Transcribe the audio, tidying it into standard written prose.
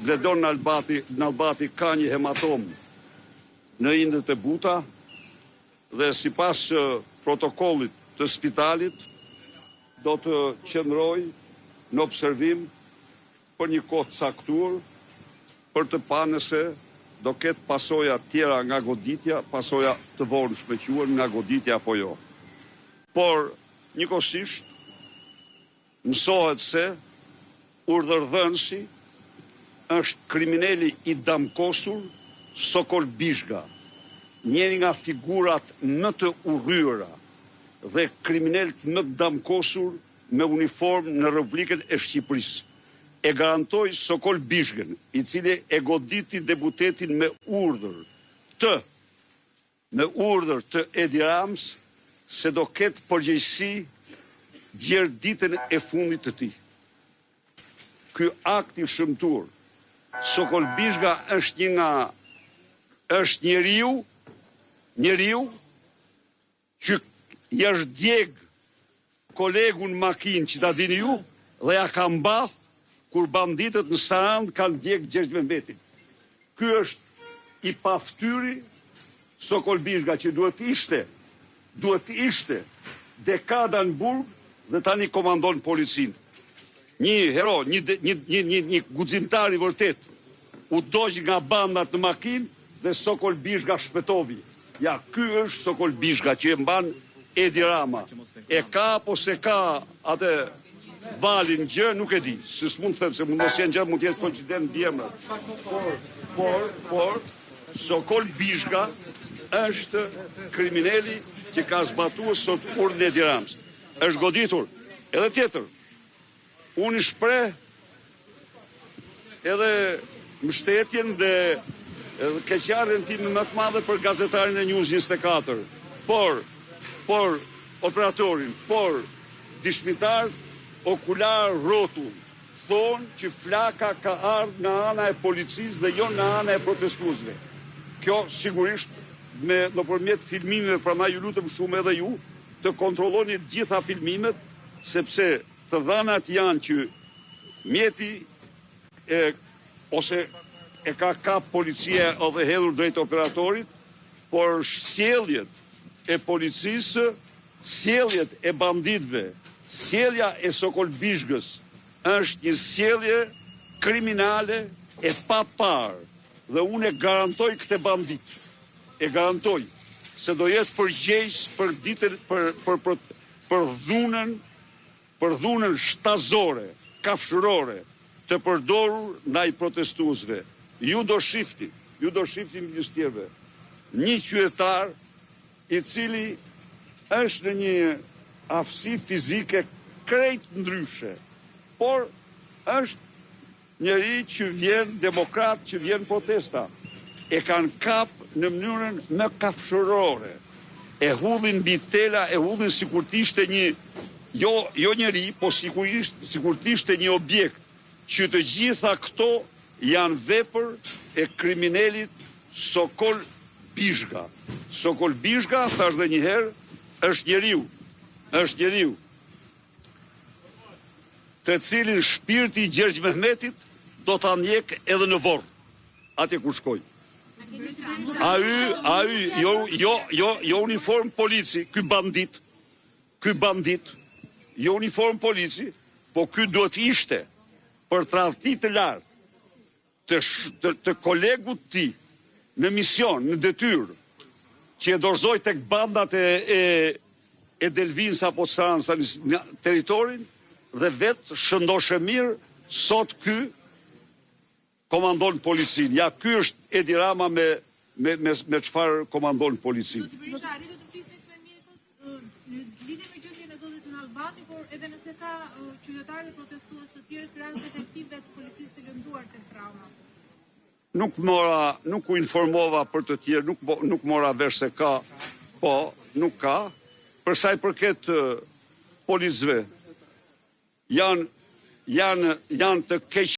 Bledon Nalbati ka një hematom në indet e buta dhe sipas protokollit të spitalit do të qëndroj në observim për një kohë caktuar për të parë nëse do ketë pasoja tjera nga goditja, pasoja të vonshme quhen nga goditja apo jo. Por njëkohësisht mësohet se urdhërdhënësi është kriminali i damkosur Sokol Bishga, njëri nga figurat më të urryera dhe kriminalët më të damkosur me uniformë në Republikën e Shqipërisë. E garantoi Sokol Bishgën, i cili e goditi deputetin me urdhër të Edi Ramës se do ketë përgjegjësi gjerë ditën e fundit të tij. Ky akt i shëmtuar, Sokol Bishga është njeriu që jashtë djeg kolegun makinë që ta dini ju dhe ja ka mbath kur banditët në Sarand kanë djeg Xhexhmembetin. Ky është i paftyri Sokol Bishga që duhet ishte dekada në burg dhe tani komandon policinë. Një hero, një guximtar i vërtet, u doq nga bandat në makinë dhe Sokol Bishga shpëtovi. Ja, ky është Sokol Bishga që e mban Edi Rama. E ka apo se ka atë valin gjë, nuk e di. Se s'mund të them, se mund mos jenë gjë, mund të jetë koincident bjemër. Por Sokol Bishga është kriminali që ka zbatuar sot urdhën e Edi Ramës. Është goditur. Edhe tjetër, unë i shpreh edhe mbështetjen dhe keqardhjen time më të madhe për gazetarin e News 24. Por operatorin, por dishmitar okular rotull thonë që flaka ka ardhur nga ana e policisë dhe jo nga ana e protestuesve. Kjo sigurisht nëpërmjet filmimeve, prandaj ju lutem shumë edhe ju të kontrolloni të gjitha filmimet, sepse të dhënat janë që mjeti ose e ka kap policia ose hedhur drejt operatorit, por sjelljet e policisë, sjelljet e banditëve, sjellja e Sokol Bishgës është një sjellje kriminale e paparë dhe unë e garantoj këtë bandit. E garantoj se do jetë përgjegjës për ditën për dhunën shtazore, kafshërore të përdorur ndaj protestuesve. Ju do shifni ministrëve, një qytetar i cili është në një aftësi fizike krejt ndryshe, por është njëri që vjen demokrat, që vjen protesta. E kanë kap në mënyrën më kafshërore. E hudhin mbi tela, e hudhin sikur të ishte një jo njeri, po sikur të ishte një objekt, që të gjitha këto janë vepër e kriminalit Sokol Bishga. Sokol Bishga, thash dhe një herë, është njeriu të cilin shpirti i Xhexhmehmetit do ta ndjek edhe në Vorr, atje ku shkoj. Jo uniform polici, ky bandit, jo uniform polici, po ky duhet ishte për tradhti të lartë të kolegut ti në mision, në detyrë, që e dorëzoi tek bandat e Delvins apo Sansa në territorin dhe vetë shëndoshe mirë sot ky komandon policinë. Ja, ky është Edi Rama me çfarë komandon policinë. Zotërisht arritë të flisni me mjekës në lidhje me gjendjen e zotit Nallbati, por edhe nëse ka qytetarë protestues të tjerë krahas detektivëve të policisë të lënduar tek trauma. Nuk u informova për të tjerë, nuk mora vesh se ka, po nuk ka. Për sa i përket policëve, janë të keq